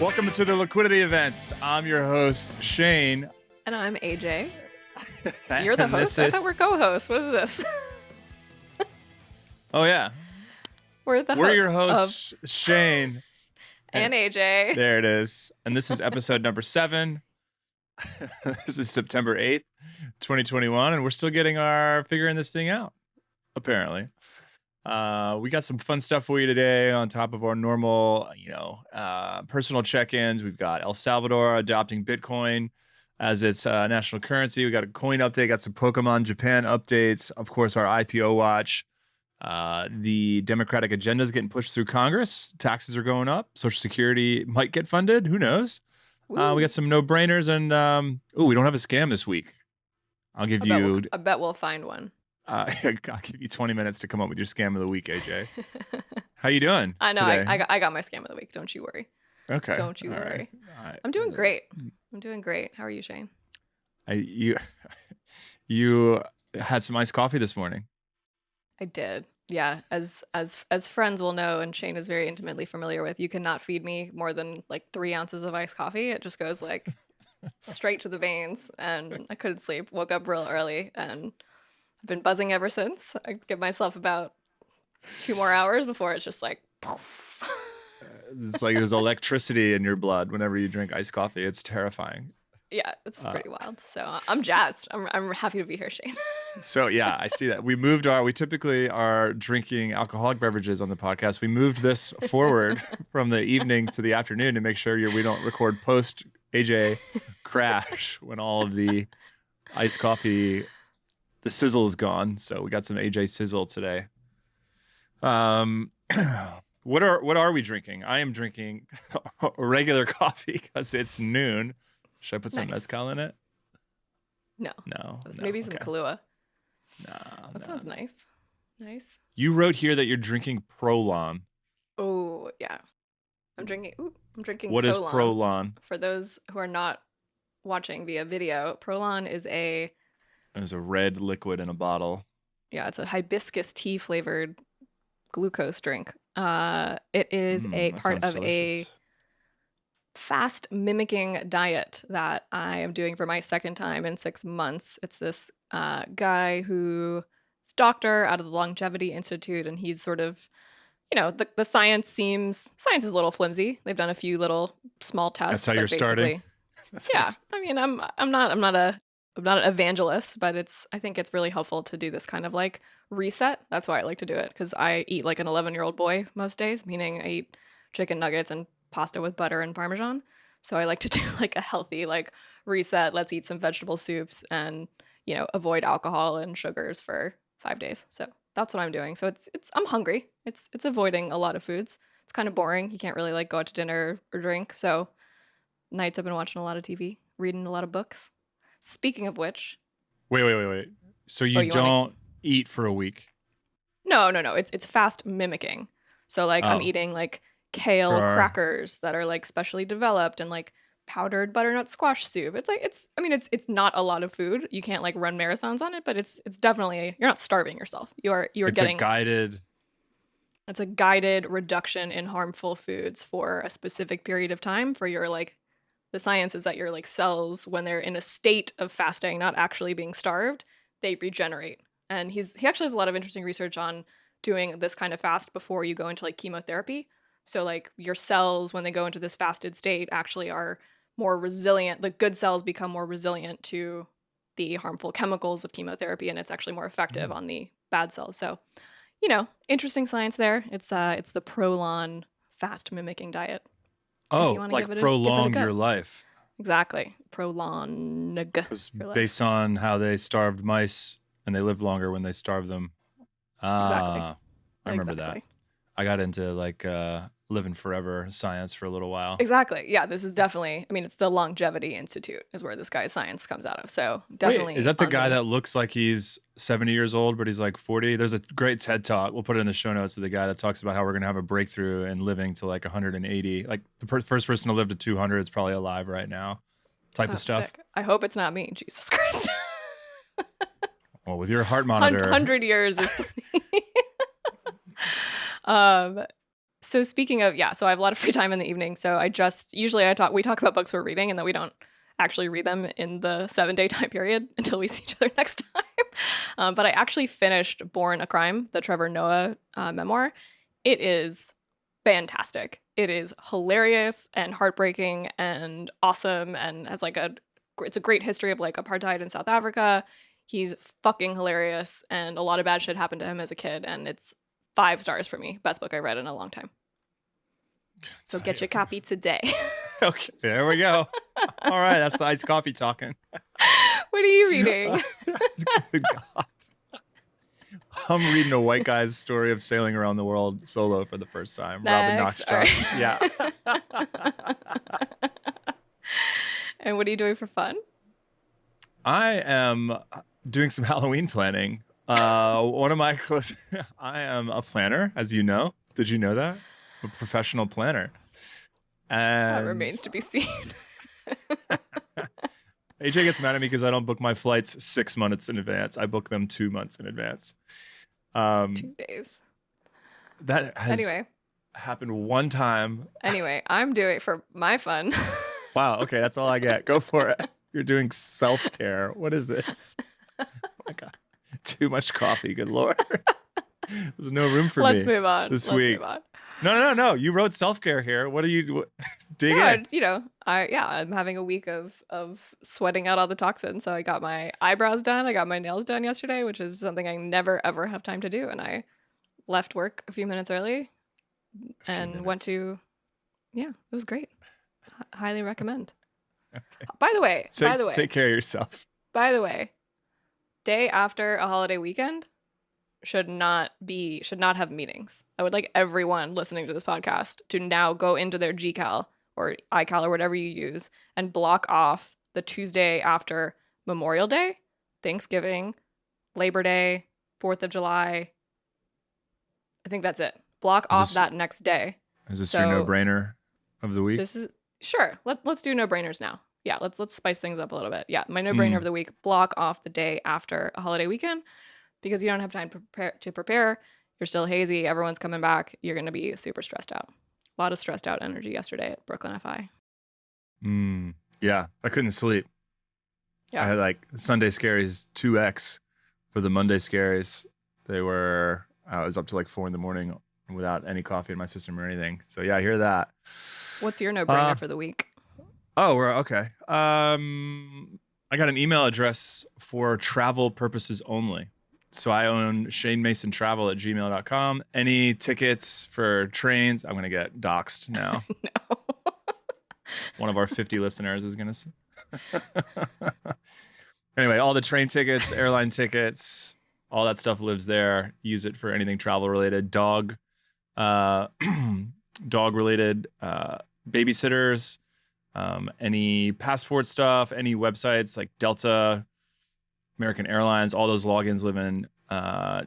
Welcome to the Liquidity event. I'm your host, Shane. And I'm AJ. You're the host? I thought we're co-hosts. What is this? Oh, yeah. We're your hosts, Shane. And AJ. There it is. And this is episode number 7. This is September 8th, 2021. And we're still figuring this thing out, apparently. We got some fun stuff for you today on top of our normal, personal check-ins. We've got El Salvador adopting Bitcoin as its national currency. We got a coin update, got some Pokemon Japan updates. Of course, our IPO watch. The Democratic agenda is getting pushed through Congress. Taxes are going up. Social Security might get funded. Who knows? We got some no-brainers, and we don't have a scam this week. I bet we'll find one. I'll give you 20 minutes to come up with your scam of the week, AJ. How you doing? I know. Today? I got my scam of the week. Don't you worry. Okay. Don't you worry. Right. I'm doing great. How are you, Shane? You had some iced coffee this morning. I did. Yeah. As friends will know, and Shane is very intimately familiar with, you cannot feed me more than like 3 ounces of iced coffee. It just goes like straight to the veins, and I couldn't sleep. Woke up real early, and I've been buzzing ever since. I give myself about 2 more hours before it's just like poof. It's like there's electricity in your blood whenever you drink iced coffee. It's terrifying. Yeah, it's pretty wild. So I'm jazzed. I'm happy to be here, Shane. So yeah, I see that. We typically are drinking alcoholic beverages on the podcast. We moved this forward from the evening to the afternoon to make sure we don't record post AJ crash when all of the iced coffee, the sizzle is gone. So we got some AJ sizzle today. What are we drinking? I am drinking regular coffee because it's noon. Should I put some mezcal in it? No. Maybe some Kahlua. That sounds nice. Nice. You wrote here that you're drinking Prolon. Oh, yeah. I'm drinking What Prolon. is Prolon? For those who are not watching via video, Prolon is There's a red liquid in a bottle. Yeah, it's a hibiscus tea flavored glucose drink. It is a part of a fast mimicking diet that I am doing for my second time in 6 months. It's this guy who's a doctor out of the Longevity Institute, and he's sort of, the science is a little flimsy. They've done a few little small tests. That's how you're starting. Yeah, I mean, I'm not an evangelist, but I think it's really helpful to do this kind of like reset. That's why I like to do it, because I eat like an 11-year-old boy most days, meaning I eat chicken nuggets and pasta with butter and Parmesan. So I like to do like a healthy like reset. Let's eat some vegetable soups and, avoid alcohol and sugars for 5 days. So that's what I'm doing. So I'm hungry. It's avoiding a lot of foods. It's kind of boring. You can't really like go out to dinner or drink. So nights I've been watching a lot of TV, reading a lot of books. Speaking of which. Wait. So you don't eat for a week? No. It's fast mimicking. So like I'm eating like kale crackers that are like specially developed and like powdered butternut squash soup. It's not a lot of food. You can't like run marathons on it, but it's definitely, you're not starving yourself. It's a guided reduction in harmful foods for a specific period of time for your like, the science is that your like cells, when they're in a state of fasting, not actually being starved, they regenerate. And he actually has a lot of interesting research on doing this kind of fast before you go into like chemotherapy. So like your cells, when they go into this fasted state, actually are more resilient. The good cells become more resilient to the harmful chemicals of chemotherapy, and it's actually more effective on the bad cells. So, interesting science there. It's the Prolon fast mimicking diet. Oh, like prolong your life. Exactly. Prolong. Based on how they starved mice and they lived longer when they starved them. Exactly. I remember that. I got into like living forever science for a little while. Exactly. Yeah, this is definitely, it's the Longevity Institute is where this guy's science comes out of. So definitely. Wait, is that the guy that looks like he's 70 years old, but he's like 40? There's a great TED Talk. We'll put it in the show notes of the guy that talks about how we're going to have a breakthrough in living to like 180. Like the first person to live to 200 is probably alive right now type of stuff. Sick. I hope it's not me. Jesus Christ. Well, with your heart monitor. 100 years is So speaking of, so I have a lot of free time in the evening. So we talk about books we're reading, and then we don't actually read them in the 7-day time period until we see each other next time. But I actually finished Born a Crime, the Trevor Noah memoir. It is fantastic. It is hilarious and heartbreaking and awesome, and has it's a great history of like apartheid in South Africa. He's fucking hilarious, and a lot of bad shit happened to him as a kid, and it's 5 stars for me. Best book I read in a long time. So get your copy today. Okay, there we go. All right, that's the iced coffee talking. What are you reading? Good God. I'm reading a white guy's story of sailing around the world solo for the first time. Robin Knox Johnson. Right. Yeah. And what are you doing for fun? I am doing some Halloween planning. One of my close. I am a planner, as you know. Did you know that? I'm a professional planner. And That remains to be seen. AJ gets mad at me because I don't book my flights 6 months in advance. I book them 2 months in advance. 2 days. That has happened one time. Anyway, I'm doing it for my fun. Wow. Okay, that's all I get. Go for it. You're doing self-care. What is this? Oh my God. Too much coffee. Good Lord. There's no room for me. Let's move on. This week. Move on. No. You wrote self-care here. What are you dig in? I'm having a week of sweating out all the toxins. So I got my eyebrows done. I got my nails done yesterday, which is something I never ever have time to do. And I left work a few minutes early and went to. Yeah, it was great. Highly recommend. Okay. By the way, take care of yourself. By the way, day after a holiday weekend should not have meetings. I would like everyone listening to this podcast to now go into their GCal or iCal or whatever you use and block off the Tuesday after Memorial Day, Thanksgiving, Labor Day, 4th of July. I think that's it. Block off that next day. Is this your no-brainer of the week? Sure. Let's do no-brainers now. Yeah, let's spice things up a little bit. Yeah, my no-brainer of the week, block off the day after a holiday weekend because you don't have time to prepare. You're still hazy. Everyone's coming back. You're going to be super stressed out. A lot of stressed out energy yesterday at Brooklyn FI. Yeah, I couldn't sleep. Yeah. I had like Sunday scaries 2x for the Monday scaries. I was up to like 4 a.m. without any coffee in my system or anything. So yeah, I hear that. What's your no-brainer for the week? Oh, we're okay. I got an email address for travel purposes only. So I own shanemasontravel@gmail.com. Any tickets for trains? I'm going to get doxxed now. No. One of our 50 listeners is going to. Anyway, all the train tickets, airline tickets, all that stuff lives there. Use it for anything travel related. Dog related, babysitters, any passport stuff, any websites like Delta, American Airlines, all those logins live in my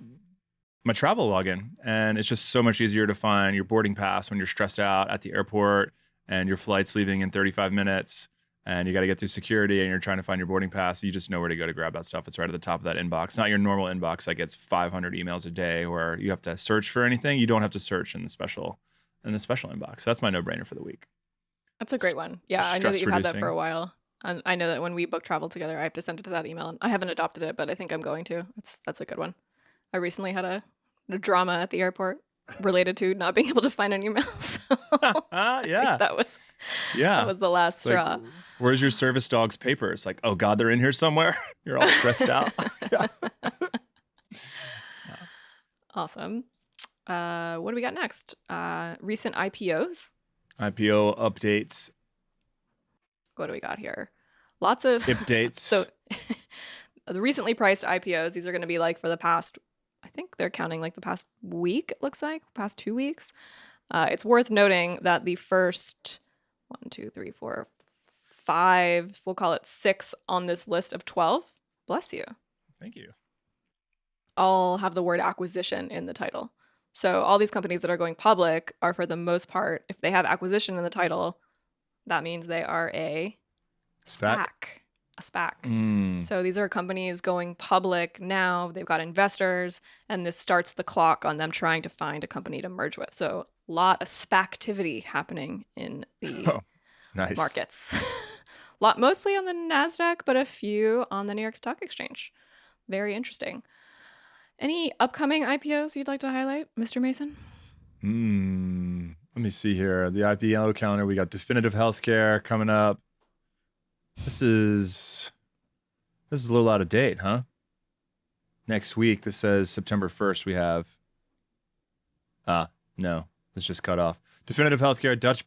travel login. And it's just so much easier to find your boarding pass when you're stressed out at the airport and your flight's leaving in 35 minutes and you got to get through security and you're trying to find your boarding pass. You just know where to go to grab that stuff. It's right at the top of that inbox. Not your normal inbox that gets 500 emails a day where you have to search for anything. You don't have to search in the special inbox. So that's my no-brainer for the week. That's a great one. Yeah, I know that you've had that for a while. And I know that when we book travel together, I have to send it to that email. I haven't adopted it, but I think I'm going to. That's a good one. I recently had a drama at the airport related to not being able to find an email. So yeah. that was the last straw. Like, where's your service dog's papers? Like, oh God, they're in here somewhere. You're all stressed out. Yeah. Awesome. What do we got next? Recent IPOs. IPO updates. What do we got here? Lots of updates. So the recently priced IPOs, these are going to be like for the past, I think they're counting like the past week, it looks like, past 2 weeks. It's worth noting that the first 1, 2, 3, 4, 5, we'll call it 6 on this list of 12. Bless you. Thank you. All have the word acquisition in the title. So all these companies that are going public are, for the most part, if they have acquisition in the title, that means they are a SPAC. A SPAC. So these are companies going public now. They've got investors, and this starts the clock on them trying to find a company to merge with. So lot of SPAC-activity happening in the Oh, nice. markets. Lot mostly on the NASDAQ, but a few on the New York Stock Exchange. Very interesting. Any upcoming IPOs you'd like to highlight, Mr. Mason? Let me see here. The IPO calendar. We got Definitive Healthcare coming up. This is a little out of date, huh? Next week, this says September 1st. We have. No, it's just cut off. Definitive Healthcare, Dutch.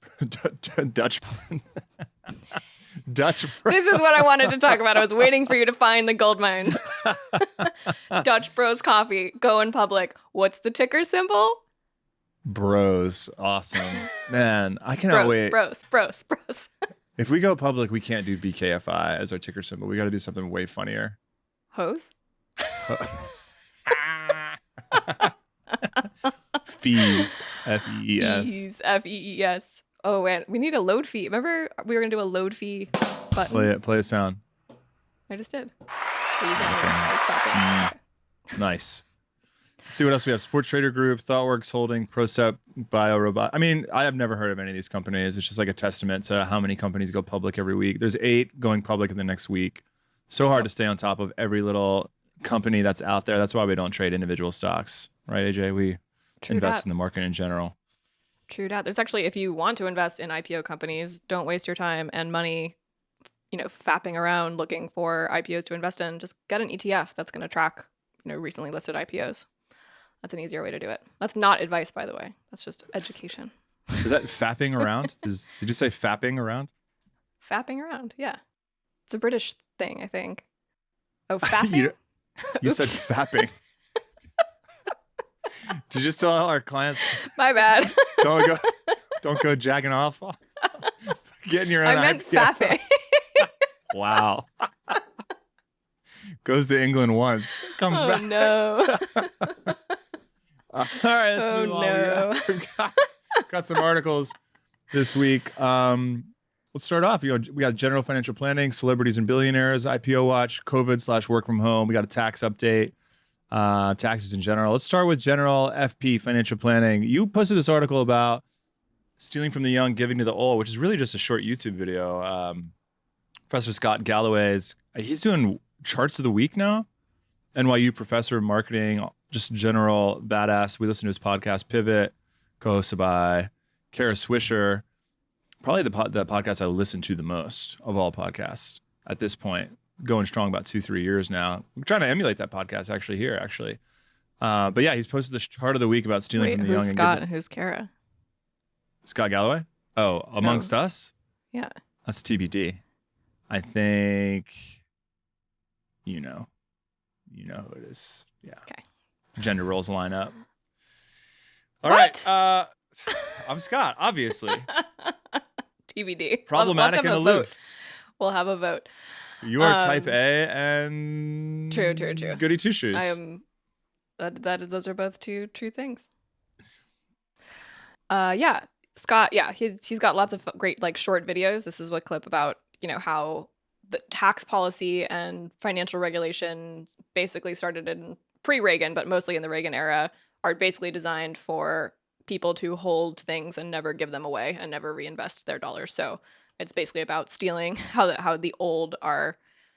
This is what I wanted to talk about. I was waiting for you to find the gold mine. Dutch Bros Coffee, going public. What's the ticker symbol? Bros. Awesome. Man, I cannot wait. Bros. If we go public, we can't do BKFI as our ticker symbol. We got to do something way funnier. Hose? Fees. F-E-E-S. Fees. F-E-E-S. Oh, man. We need a load fee. Remember we were going to do a load fee button? Play a sound. I just did. But you can't hear it. I was clapping. Okay. Nice. Let's see what else we have. Sports Trader Group, ThoughtWorks Holding, Procep, BioRobot. I mean, I have never heard of any of these companies. It's just like a testament to how many companies go public every week. There's 8 going public in the next week. So hard to stay on top of every little company that's out there. That's why we don't trade individual stocks. Right, AJ? We invest in the market in general. True that. There's actually, if you want to invest in IPO companies, don't waste your time and money, fapping around looking for IPOs to invest in. Just get an ETF that's going to track, recently listed IPOs. That's an easier way to do it. That's not advice, by the way. That's just education. Is that fapping around? Did you say fapping around? Fapping around, yeah. It's a British thing, I think. Oh, fapping? You said fapping. Did you just tell our clients? My bad. Don't go jacking off. Getting your own. I meant fapping. Wow. Goes to England once, comes back. No. All right, let's move on. No. We've got some articles this week. Let's start off. We got general financial planning, celebrities and billionaires, IPO watch, COVID/work from home. We got a tax update, taxes in general. Let's start with general FP financial planning. You posted this article about stealing from the young, giving to the old, which is really just a short YouTube video. Professor Scott Galloway's, he's doing charts of the week now. NYU professor of marketing, just general badass. We listen to his podcast, Pivot, co-hosted by Kara Swisher. Probably the podcast I listen to the most of all podcasts at this point. Going strong about 2-3 years now. I'm trying to emulate that podcast here. But yeah, he's posted this chart of the week about stealing from the young. Who's Scott and who's Kara? Scott Galloway? Oh, Amongst Us? Yeah. That's TBD. I think you know who it is. Yeah. Okay. Gender roles line up. All What? right. I'm Scott, obviously. TBD. Problematic and aloof. We'll have a vote. You are type A and True. goody two shoes. I am. Those are both two true things. Yeah, Scott. Yeah, he's got lots of great short videos. This is a clip about how the tax policy and financial regulation basically started in pre-Reagan, but mostly in the Reagan era, are basically designed for people to hold things and never give them away and never reinvest their dollars. So it's basically about stealing, how the old are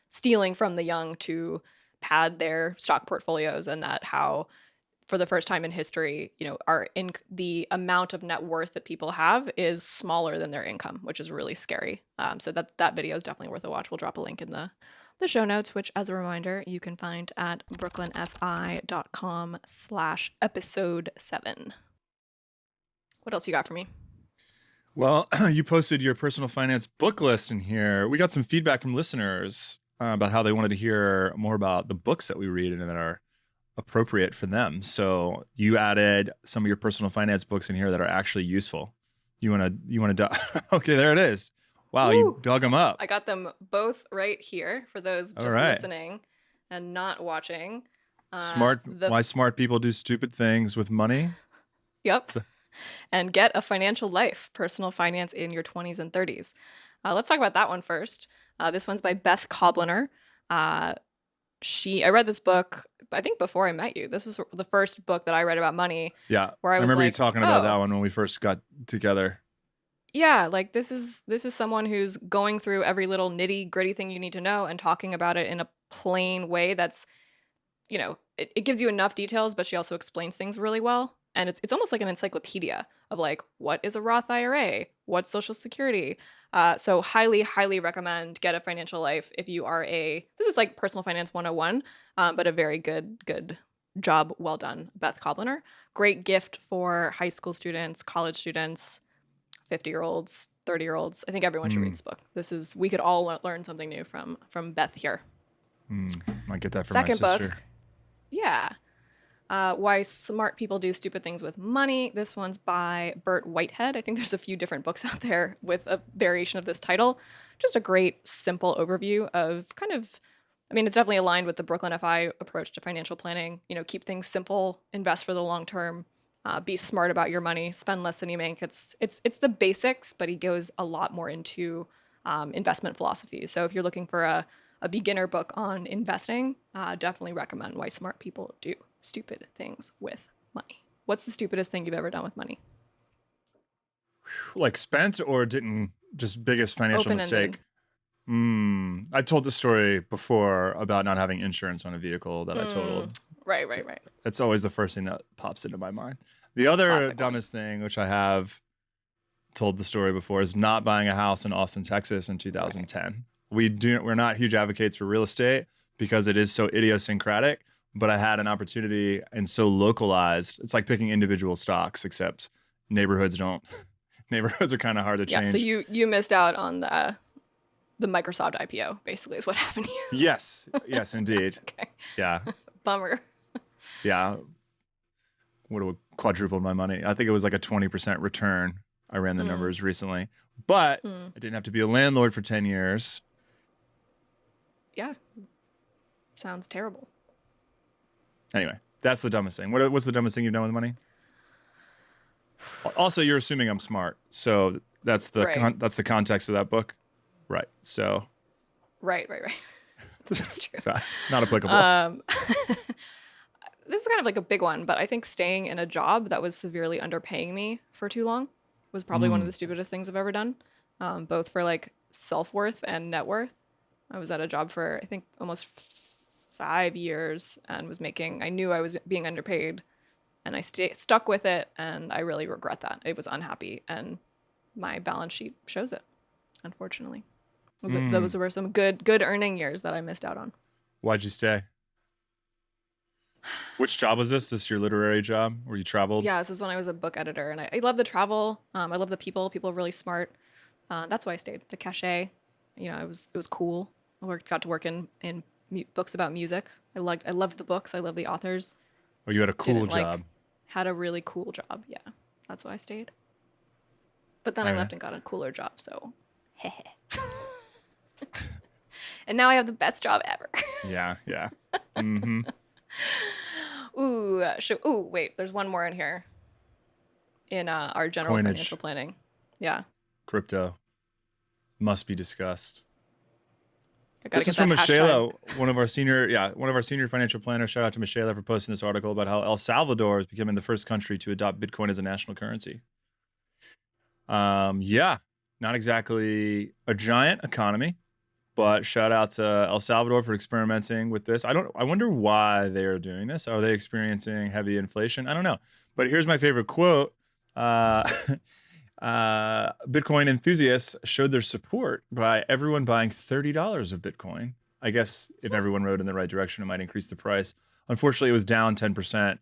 stealing from the young to pad their stock portfolios, and that how for the first time in history, the amount of net worth that people have is smaller than their income, which is really scary. So that video is definitely worth a watch. We'll drop a link in the show notes, which, as a reminder, you can find at brooklynfi.com/episode 7. What else you got for me? Well, you posted your personal finance book list in here. We got some feedback from listeners about how they wanted to hear more about the books that we read and that are appropriate for them. So you added some of your personal finance books in here that are actually useful. You want to okay, there it is. Wow, Woo. You dug them up. I got them both right here for those just listening and not watching. Why smart people do stupid things with money. Yep. And get a financial life, personal finance in your 20s and 30s. Let's talk about that one first. This one's by Beth Kobliner. I read this book, I think before I met you. This was the first book that I read about money. Yeah. Where I was remember you like, talking about that oh, one when we first got together. yeah, like this is someone who's going through every little nitty gritty thing you need to know and talking about it in a plain way that's, it gives you enough details, but she also explains things really well. And it's almost like an encyclopedia of like, what is a Roth IRA? What's Social Security? So highly, highly recommend Get a Financial Life if you are this is like personal finance 101, but a very good job. Well done, Beth Kobliner. Great gift for high school students, college students, 50-year-olds, 30-year-olds. I think everyone should read this book. We could all learn something new from Beth here. Might get that for Second my sister. book. Yeah. Why Smart People Do Stupid Things with Money. This one's by Burt Whitehead. I think there's a few different books out there with a variation of this title. Just a great, simple overview of it's definitely aligned with the Brooklyn FI approach to financial planning. Keep things simple, invest for the long term, be smart about your money, spend less than you make. It's the basics, but he goes a lot more into investment philosophy. So if you're looking for a beginner book on investing, definitely recommend Why Smart People Do Stupid Things with Money. What's the stupidest thing you've ever done with money? Like spent or didn't, just biggest financial Open-ended. mistake? I told the story before about not having insurance on a vehicle that I totaled. Right. That's always the first thing that pops into my mind. The other Classic dumbest thing, which I have told the story before, is not buying a house in Austin, Texas in 2010. We're not huge advocates for real estate because it is so idiosyncratic, but I had an opportunity and so localized. It's like picking individual stocks, except neighborhoods are kind of hard to change. Yeah, so you missed out on the Microsoft IPO, basically, is what happened here. Yes, indeed. Okay. Yeah. Bummer. Yeah. Would have quadrupled my money. I think it was like a 20% return. I ran the numbers recently, but I didn't have to be a landlord for 10 years. Yeah. Sounds terrible. Anyway, that's the dumbest thing. What's the dumbest thing you've done with money? Also, you're assuming I'm smart, so that's the context of that book, right? So, right. That's true. So, not applicable. This is kind of like a big one, but I think staying in a job that was severely underpaying me for too long was probably one of the stupidest things I've ever done, both for like self-worth and net worth. I was at a job for, I think, almost 5 years and I knew I was being underpaid, and I stuck with it, and I really regret that. It was unhappy, and my balance sheet shows it, unfortunately. Those were some good earning years that I missed out on. Why'd you stay? Which job was this? This your literary job where you traveled? Yeah, this is when I was a book editor, and I love the travel. I love the people. People are really smart. That's why I stayed. The cachet, it was cool. Got to work in books about music. I loved the books. I love the authors. Or you had a cool job. Had a really cool job. Yeah, that's why I stayed. But then I left and got a cooler job. So, and now I have the best job ever. Yeah. Mm-hmm. Wait, there's one more in here. In our general Coinage. Financial planning. Yeah. Crypto must be discussed. This is from Michelle, one of our senior financial planners. Shout out to Michelle for posting this article about how El Salvador is becoming the first country to adopt Bitcoin as a national currency. Yeah, not exactly a giant economy, but shout out to El Salvador for experimenting with this. I wonder why they are doing this. Are they experiencing heavy inflation? I don't know. But here's my favorite quote. Bitcoin enthusiasts showed their support by everyone buying $30 of Bitcoin. I guess if everyone rode in the right direction, it might increase the price. Unfortunately, it was down 10%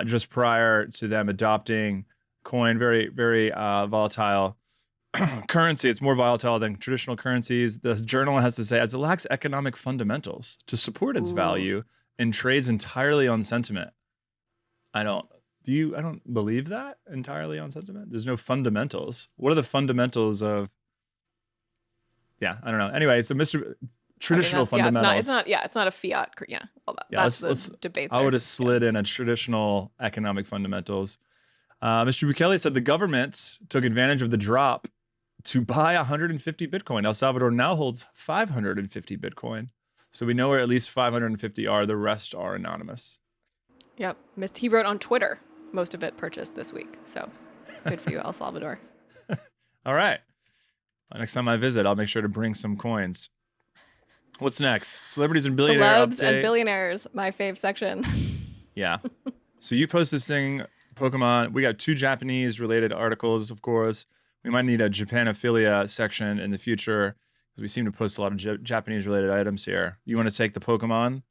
just prior to them adopting coin. Very, very volatile currency. It's more volatile than traditional currencies. The journal has to say, as it lacks economic fundamentals to support its value and trades entirely on sentiment. I don't believe that entirely on sentiment. There's no fundamentals. What are the fundamentals of? Yeah, I don't know. Anyway, so traditional fundamentals. It's not a fiat. Yeah, all that. Yeah, that's the debate there. I would have slid in a traditional economic fundamentals. Mr. Bukele said the government took advantage of the drop to buy 150 Bitcoin. El Salvador now holds 550 Bitcoin. So we know where at least 550 are. The rest are anonymous. Yep. He wrote on Twitter, most of it purchased this week. So good for you, El Salvador. All right. Next time I visit, I'll make sure to bring some coins. What's next? Celebrities and billionaire Celebs update. and billionaires, my fave section. Yeah. So you post this thing, Pokemon. We got 2 Japanese related articles, of course. We might need a Japanophilia section in the future because we seem to post a lot of Japanese related items here. You want to take the Pokemon?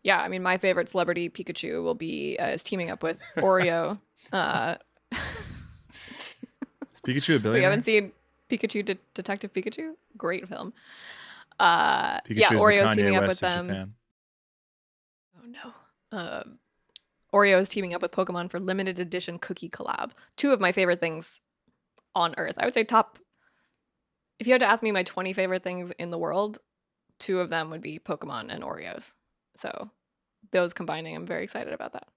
Yeah, I mean, my favorite celebrity, Pikachu, will be is teaming up with Oreo. Is Pikachu a billionaire? We haven't seen Pikachu, Detective Pikachu? Great film. Pikachu is Oreo's the Kanye teaming up West with of them. Japan. Oh no. Oreo is teaming up with Pokemon for limited edition cookie collab. 2 of my favorite things on earth. I would say top. If you had to ask me my 20 favorite things in the world, 2 of them would be Pokemon and Oreos. So those combining, I'm very excited about that.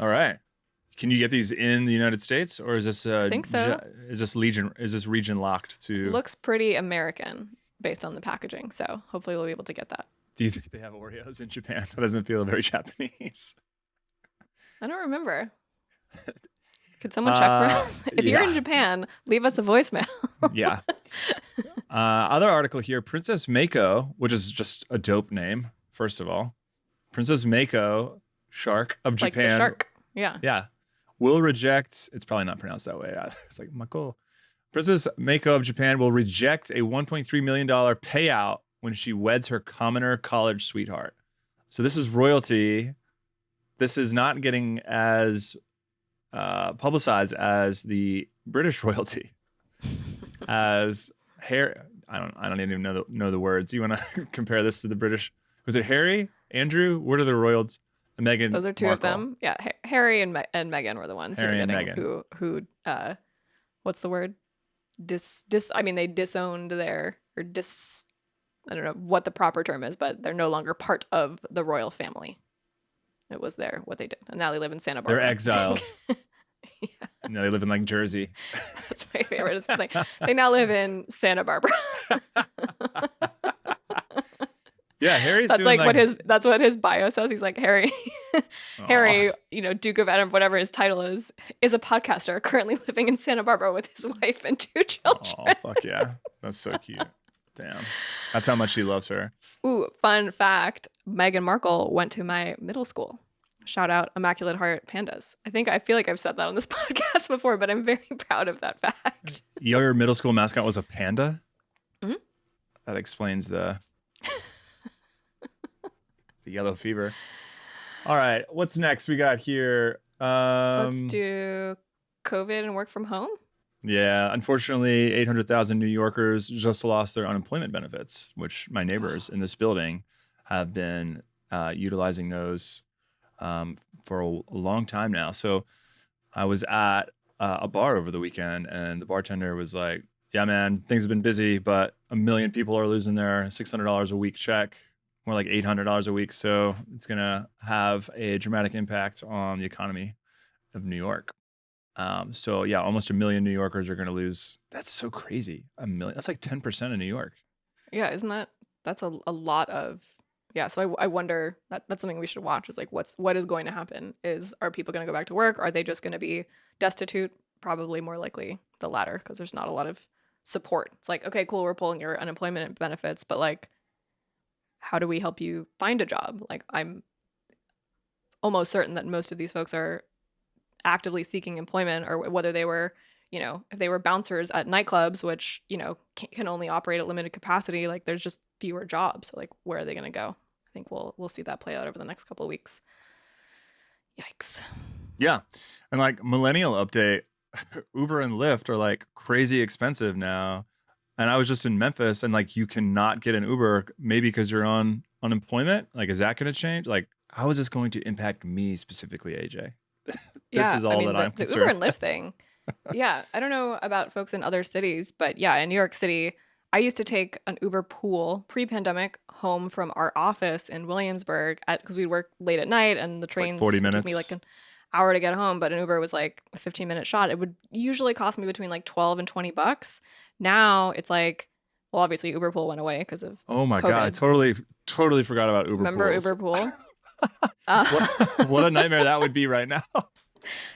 All right. Can you get these in the United States, or is this I think so. Is this region locked to? Looks pretty American based on the packaging, so hopefully we'll be able to get that. Do you think they have Oreos in Japan? That doesn't feel very Japanese. I don't remember. Could someone check for us? If you're in Japan, leave us a voicemail. Yeah. Other article here, Princess Mako, which is just a dope name, first of all. Princess Mako, shark of Japan. Like the shark. Yeah. Yeah. Will reject, it's probably not pronounced that way. It's like Mako. Princess Mako of Japan will reject a $1.3 million payout when she weds her commoner college sweetheart. So this is royalty. This is not getting as publicized as the British royalty. As Harry, I don't even know the words. You want to compare this to the British? Was it Harry, Andrew? What are the royals? Meghan. Those are 2 of them. Yeah, Harry and Meghan were the ones Harry and Meghan. Who what's the word? I mean, they disowned I don't know what the proper term is, but they're no longer part of the royal family. It was what they did, and now they live in Santa Barbara. They're exiles. Yeah. No, they live in like Jersey. That's my favorite. They now live in Santa Barbara. Yeah, Harry's that's doing that's what his bio says. He's like Harry, Harry, Duke of Edinburgh, whatever his title is a podcaster currently living in Santa Barbara with his wife and 2 children. Oh, fuck yeah. That's so cute. Damn. That's how much he loves her. Ooh, fun fact. Meghan Markle went to my middle school. Shout out Immaculate Heart Pandas. I feel like I've said that on this podcast before, but I'm very proud of that fact. Your middle school mascot was a panda? Mm-hmm. That explains the yellow fever. All right, what's next? We got here. Let's do COVID and work from home. Yeah, unfortunately, 800,000 New Yorkers just lost their unemployment benefits, which my neighbors in this building have been utilizing those for a long time now. So I was at a bar over the weekend, and the bartender was like, yeah, man, things have been busy, but 1 million people are losing their $600 a week check, more like $800 a week. So it's going to have a dramatic impact on the economy of New York. So yeah, almost 1 million New Yorkers are going to lose. That's so crazy. 1 million. That's like 10% of New York. Yeah, that's a lot of, yeah. So I wonder that's something we should watch is like, what is going to happen are people going to go back to work? Are they just going to be destitute? Probably more likely the latter, because there's not a lot of support. It's like, okay, cool, we're pulling your unemployment benefits, but like, how do we help you find a job? Like, I'm almost certain that most of these folks are actively seeking employment, or whether they were, if they were bouncers at nightclubs, which, can only operate at limited capacity, like there's just fewer jobs. So like, where are they going to go? I think we'll see that play out over the next couple of weeks. Yikes. Yeah. And like millennial update, Uber and Lyft are like crazy expensive now. And I was just in Memphis, and like, you cannot get an Uber, maybe because you're on unemployment. Like, is that going to change? Like, how is this going to impact me specifically, AJ? This is all that I'm concerned. The Uber and Lyft thing. Yeah. I don't know about folks in other cities, but yeah, in New York City, I used to take an Uber pool pre-pandemic home from our office in Williamsburg because we'd work late at night, and the trains 40 minutes. took me like an hour to get home, but an Uber was like a 15-minute shot. It would usually cost me between like $12 and $20. Now it's like Well, obviously Uber Pool went away because of Oh my COVID. God, I totally forgot about Uber Remember pools. Uber Pool? What a nightmare that would be right now.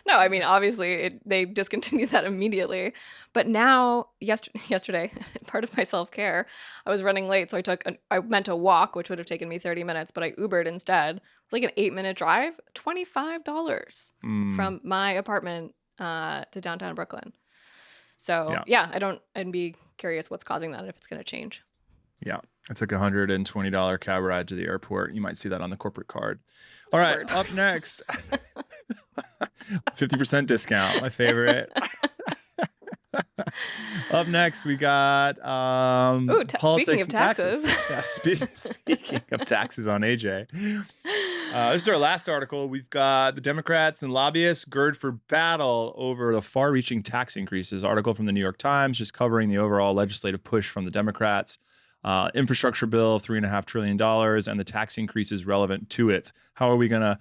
No, I mean, obviously they discontinued that immediately. But now, yesterday, part of my self-care, I was running late, so I meant to walk, which would have taken me 30 minutes, but I Ubered instead. It's like an 8-minute drive, $25 from my apartment to downtown Brooklyn. So yeah, I'd be curious what's causing that and if it's going to change. Yeah, I took a $120 cab ride to the airport. You might see that on the corporate card. All right, Word. up next, 50% discount, my favorite. Up next, we got politics speaking of and taxes. Yeah, speaking of taxes on AJ. This is our last article. We've got the Democrats and lobbyists gird for battle over the far-reaching tax increases. Article from the New York Times, just covering the overall legislative push from the Democrats. Infrastructure bill of $3.5 trillion and the tax increases relevant to it. How are we gonna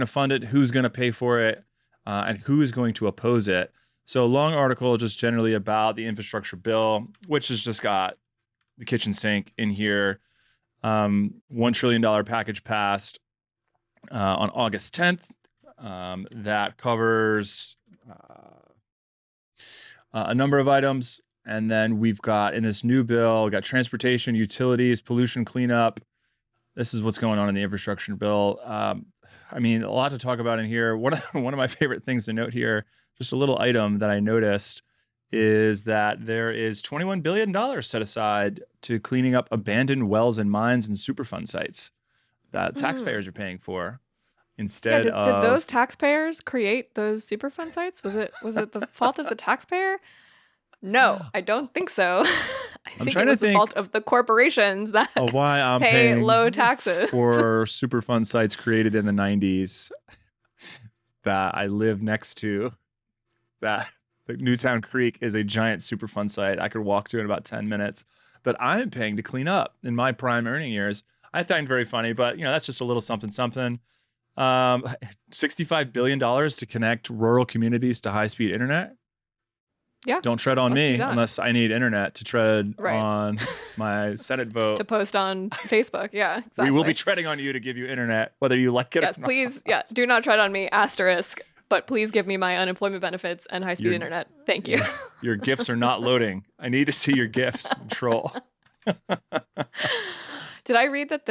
fund it? Who's gonna pay for it? And who is going to oppose it? So, long article just generally about the infrastructure bill, which has just got the kitchen sink in here. $1 trillion package passed on August 10th. That covers a number of items. And then we've got, in this new bill, we've got transportation, utilities, pollution cleanup. This is what's going on in the infrastructure bill. I mean, a lot to talk about in here. One of my favorite things to note here, just a little item that I noticed, is that there is $21 billion set aside to cleaning up abandoned wells and mines and Superfund sites that taxpayers are paying for. Instead did those taxpayers create those Superfund sites? Was it the fault of the taxpayer? No, I don't think so. I think it was the fault of the corporations that why I'm pay paying low taxes for Superfund sites created in the 90s that I live next to. That the Newtown Creek is a giant Superfund site I could walk to in about 10 minutes that I'm paying to clean up in my prime earning years. I find very funny, but that's just a little something. $65 billion to connect rural communities to high-speed internet. Yeah. Don't tread on me unless I need internet to tread on my Senate vote. To post on Facebook. Yeah, exactly. We will be treading on you to give you internet, whether you like it or not. Yes, please. Yes, do not tread on me, asterisk. But please give me my unemployment benefits and high-speed internet. Thank you. Your gifts are not loading. I need to see your gifts, troll. Did I read that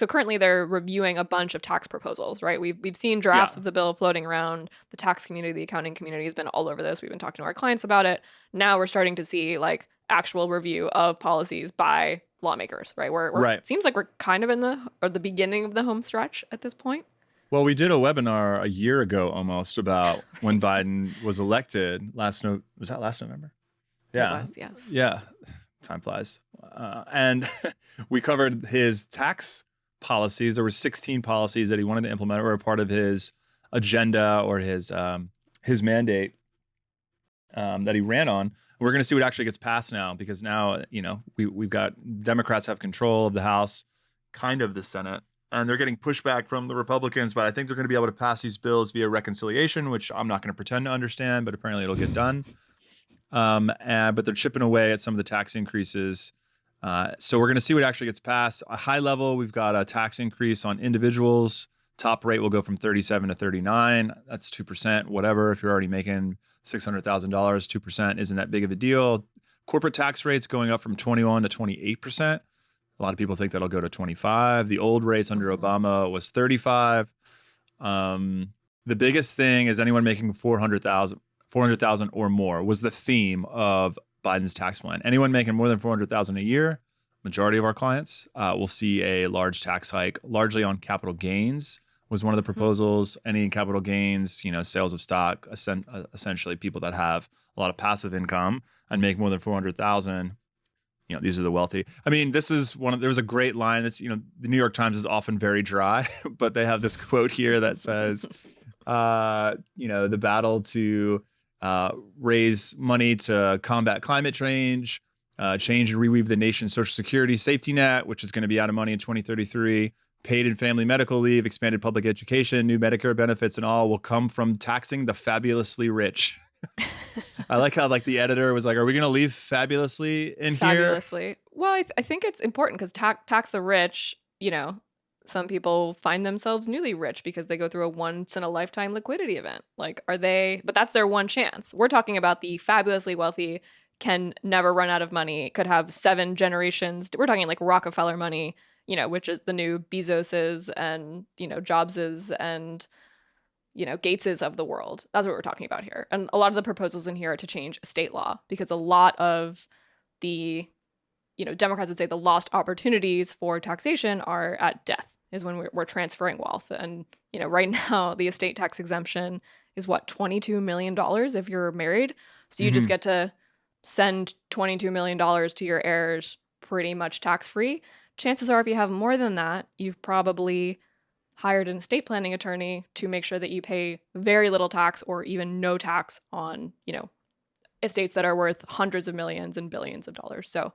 currently they're reviewing a bunch of tax proposals, right? We've seen drafts of the bill floating around. The tax community, the accounting community has been all over this. We've been talking to our clients about it. Now we're starting to see like actual review of policies by lawmakers, right? It seems like we're kind of in the beginning of the home stretch at this point. Well, we did a webinar a year ago almost about when Biden was elected. Was that last November? Yeah. It was, yes. Yeah. Time flies. And we covered his tax policies. There were 16 policies that he wanted to implement or a part of his agenda or his mandate that he ran on. We're going to see what actually gets passed now, because now, we've got Democrats have control of the House, kind of the Senate, and they're getting pushback from the Republicans. But I think they're going to be able to pass these bills via reconciliation, which I'm not going to pretend to understand, but apparently it'll get done. But they're chipping away at some of the tax increases. So we're going to see what actually gets passed. A high level, we've got a tax increase on individuals. Top rate will go from 37 to 39. That's 2%, whatever. If you're already making $600,000, 2% isn't that big of a deal. Corporate tax rates going up from 21 to 28%. A lot of people think that'll go to 25. The old rates under Obama was 35. The biggest thing is anyone making 400,000 or more was the theme of Biden's tax plan. Anyone making more than 400,000 a year, majority of our clients, will see a large tax hike, largely on capital gains was one of the proposals. Any capital gains, sales of stock, essentially people that have a lot of passive income and make more than 400,000. These are the wealthy. I mean, there was a great line that's, the New York Times is often very dry, but they have this quote here that says, the battle to raise money to combat climate change, change and reweave the nation's social security safety net, which is going to be out of money in 2033, paid and family medical leave, expanded public education, new Medicare benefits, and all will come from taxing the fabulously rich. I like how like the editor was like, "Are we gonna leave fabulously in here?" Fabulously. Well, I think it's important because tax the rich, you know, some people find themselves newly rich because they go through a once in a lifetime liquidity event. Like, but that's their one chance. We're talking about the fabulously wealthy can never run out of money, could have 7 generations. We're talking like Rockefeller money, which is the new Bezoses and, Jobses and, Gateses of the world. That's what we're talking about here. And a lot of the proposals in here are to change state law because a lot of the, Democrats would say the lost opportunities for taxation are at death, is when we're transferring wealth. And, right now the estate tax exemption is what, $22 million if you're married. So you just get to send $22 million to your heirs pretty much tax free. Chances are if you have more than that, you've probably hired an estate planning attorney to make sure that you pay very little tax or even no tax on, estates that are worth hundreds of millions and billions of dollars. So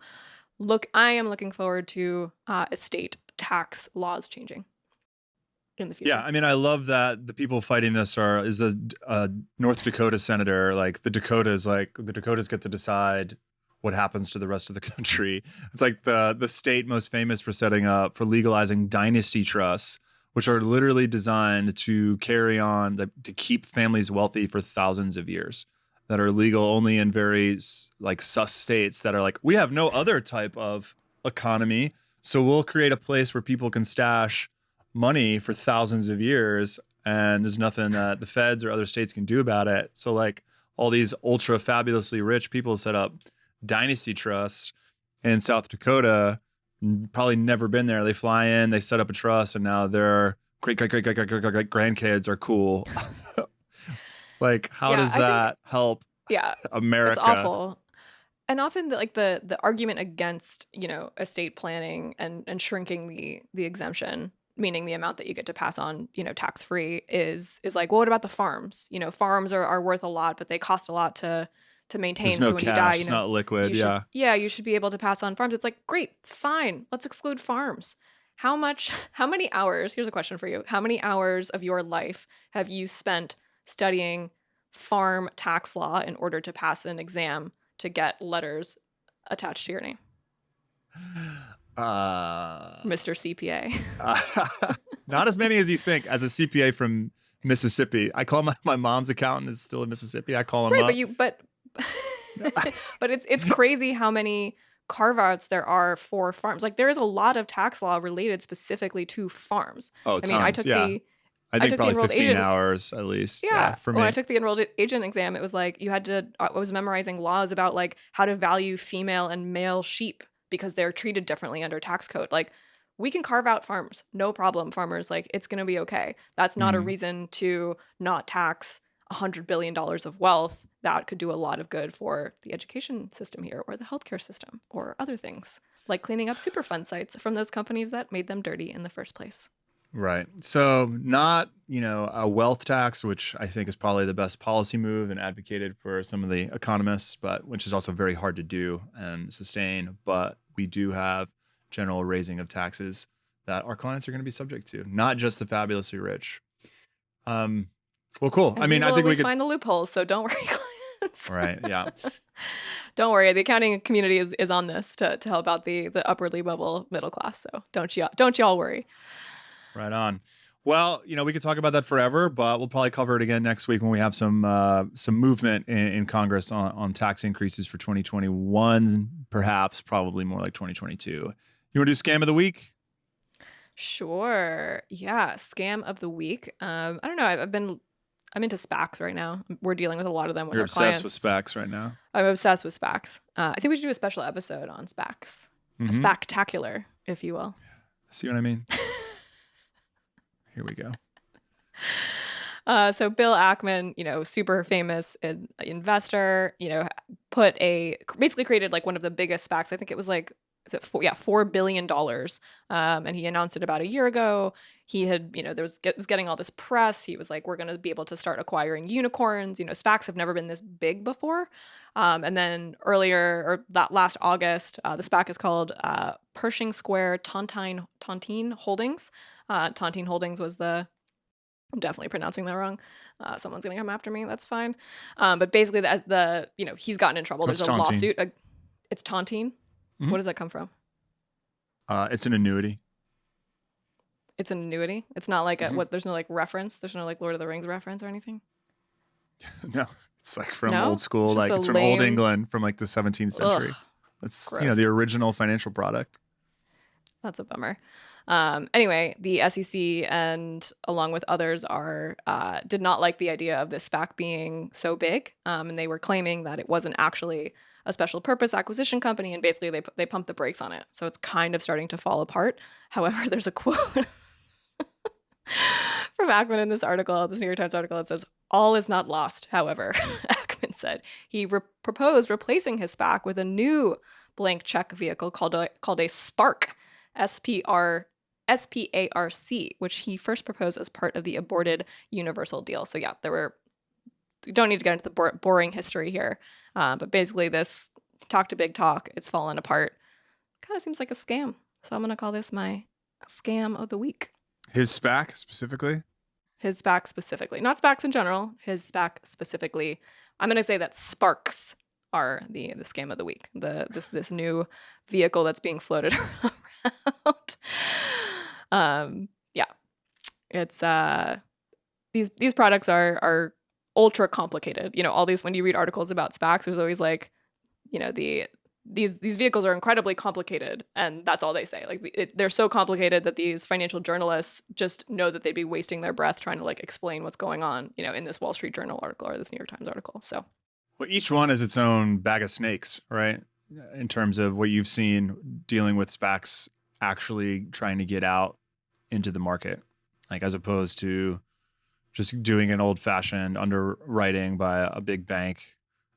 I am looking forward to estate tax laws changing in the future. Yeah, I mean, I love that the people fighting this is the North Dakota senator. Like the Dakotas get to decide what happens to the rest of the country. It's like the state most famous for legalizing dynasty trusts, which are literally designed to to keep families wealthy for thousands of years, that are legal only in very like sus states that are like, we have no other type of economy, so we'll create a place where people can stash money for thousands of years, and there's nothing that the feds or other states can do about it. So like all these ultra fabulously rich people set up dynasty trusts in South Dakota, probably never been there. They fly in, they set up a trust, and now their great grandkids are cool. Like, how does that help America? It's awful. And often the argument against, estate planning and shrinking the exemption, meaning the amount that you get to pass on, tax free, is like, well, what about the farms? Farms are worth a lot, but they cost a lot to maintain. There's no so when cash, you die, it's not liquid. You should be able to pass on farms. It's like, great, fine, let's exclude farms. How many hours, here's a question for you. How many hours of your life have you spent studying farm tax law in order to pass an exam to get letters attached to your name? Mr. CPA. Not as many as you think. As a CPA from Mississippi, I call my mom's accountant is still in Mississippi. I call him up. But it's crazy how many carve-outs there are for farms. Like, there is a lot of tax law related specifically to farms. Oh, tons. I think probably 15 hours at least. Yeah, for me. When I took the enrolled agent exam, it was like I was memorizing laws about like how to value female and male sheep because they're treated differently under tax code. Like, we can carve out farms, no problem. Farmers, like, it's going to be okay. That's not a reason to not tax $100 billion of wealth that could do a lot of good for the education system here or the healthcare system or other things like cleaning up Superfund sites from those companies that made them dirty in the first place. Right. So not, a wealth tax, which I think is probably the best policy move and advocated for some of the economists, but which is also very hard to do and sustain. But we do have general raising of taxes that our clients are going to be subject to, not just the fabulously rich. Well, cool. And I think we could find the loopholes, so don't worry, clients. Right. Yeah. Don't worry. The accounting community is on this to help out the upwardly mobile middle class. So don't y'all worry. Right on. Well, we could talk about that forever, but we'll probably cover it again next week when we have some movement in Congress on tax increases for 2021, perhaps, probably more like 2022. You want to do scam of the week? Sure. Yeah. Scam of the week. I don't know. I'm into SPACs right now. We're dealing with a lot of them with our clients. You're obsessed with SPACs right now? I'm obsessed with SPACs. I think we should do a special episode on SPACs. A SPAC-tacular, if you will. See what I mean? Here we go. So Bill Ackman, super famous investor, basically created like one of the biggest SPACs. I think it was like, $4 billion. And he announced it about a year ago. He had, was getting all this press. He was like, we're going to be able to start acquiring unicorns. SPACs have never been this big before. And then that last August, the SPAC is called Pershing Square Tontine Holdings. Tontine Holdings was the I'm definitely pronouncing that wrong. Someone's gonna come after me. That's fine. But basically, as the he's gotten in trouble. That's There's a taunting. lawsuit. It's taunting. Mhm. What does that come from? It's an annuity. It's an annuity. It's not like there's no like reference. There's no like Lord of the Rings reference or anything. No, it's like from No? old school, It's just like a it's from old lame- England, from like the 17th century. Ugh, That's gross. the original financial product. That's a bummer. Anyway, the SEC and along with others did not like the idea of this SPAC being so big, and they were claiming that it wasn't actually a special purpose acquisition company, and basically they pumped the brakes on it. So it's kind of starting to fall apart. However, there's a quote from Ackman in this article, this New York Times article. It says, "All is not lost." However, Ackman said he proposed replacing his SPAC with a new blank check vehicle called a SPARC, SPARC, which he first proposed as part of the aborted Universal deal. So yeah, you don't need to get into the boring history here, but basically this talk to big talk, it's fallen apart. Kind of seems like a scam. So I'm gonna call this my scam of the week. His SPAC specifically? His SPAC specifically, not SPACs in general. His SPAC specifically. I'm gonna say that SPARCs are the scam of the week. This new vehicle that's being floated around. Yeah, it's these products are ultra complicated. All these, when you read articles about SPACs, there's always like, these vehicles are incredibly complicated, and that's all they say. Like they're so complicated that these financial journalists just know that they'd be wasting their breath trying to like explain what's going on, in this Wall Street Journal article or this New York Times article. So, well, each one is its own bag of snakes, right? In terms of what you've seen dealing with SPACs actually trying to get out into the market, like as opposed to just doing an old-fashioned underwriting by a big bank.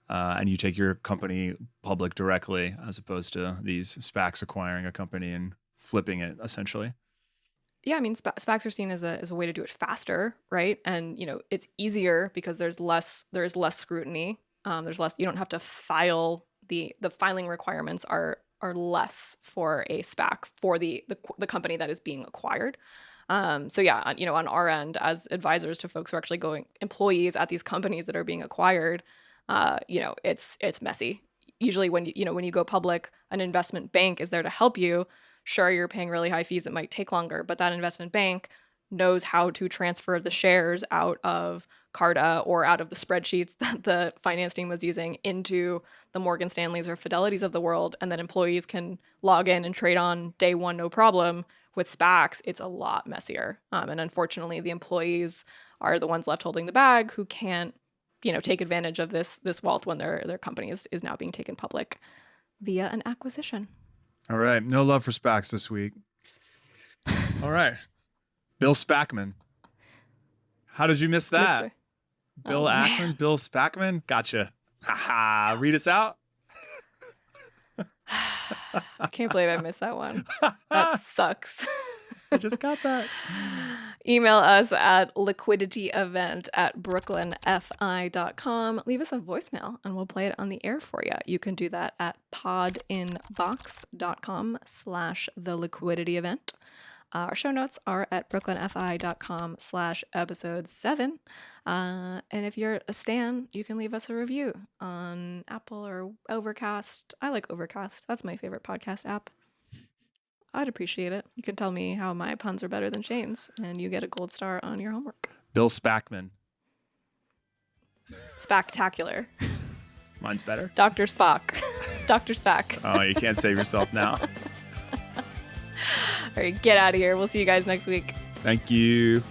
And you take your company public directly, as opposed to these SPACs acquiring a company and flipping it, essentially. Yeah, I mean, SPACs are seen as a way to do it faster, right? And it's easier because there's less scrutiny. There's less. You don't have to file. The filing requirements are less for a SPAC for the company that is being acquired. So yeah, on our end as advisors to folks who are actually employees at these companies that are being acquired. It's messy. Usually when you go public, an investment bank is there to help you. Sure, you're paying really high fees. It might take longer, but that investment bank knows how to transfer the shares out of Carta or out of the spreadsheets that the finance team was using into the Morgan Stanleys or Fidelities of the world. And then employees can log in and trade on day one, no problem. With SPACs, it's a lot messier. And unfortunately, the employees are the ones left holding the bag who can't take advantage of this wealth when their company is now being taken public via an acquisition. All right. No love for SPACs this week. All right. Bill SPACman. How did you miss that? Bill Ackman, man. Bill SPACman? Gotcha. Haha. Read us out. I can't believe I missed that one. That sucks. I just got that. Email us at liquidityevent@brooklynfi.com. Leave us a voicemail and we'll play it on the air for you. You can do that at podinbox.com/theliquidityevent. Our show notes are at brooklynfi.com/episode 7. And if you're a stan, you can leave us a review on Apple or Overcast. I like Overcast. That's my favorite podcast app. I'd appreciate it. You can tell me how my puns are better than Shane's, and you get a gold star on your homework. Bill SPACman. SPAC-tacular. Mine's better. Dr. Spock. Dr. SPAC. Oh, you can't save yourself now. All right, get out of here. We'll see you guys next week. Thank you.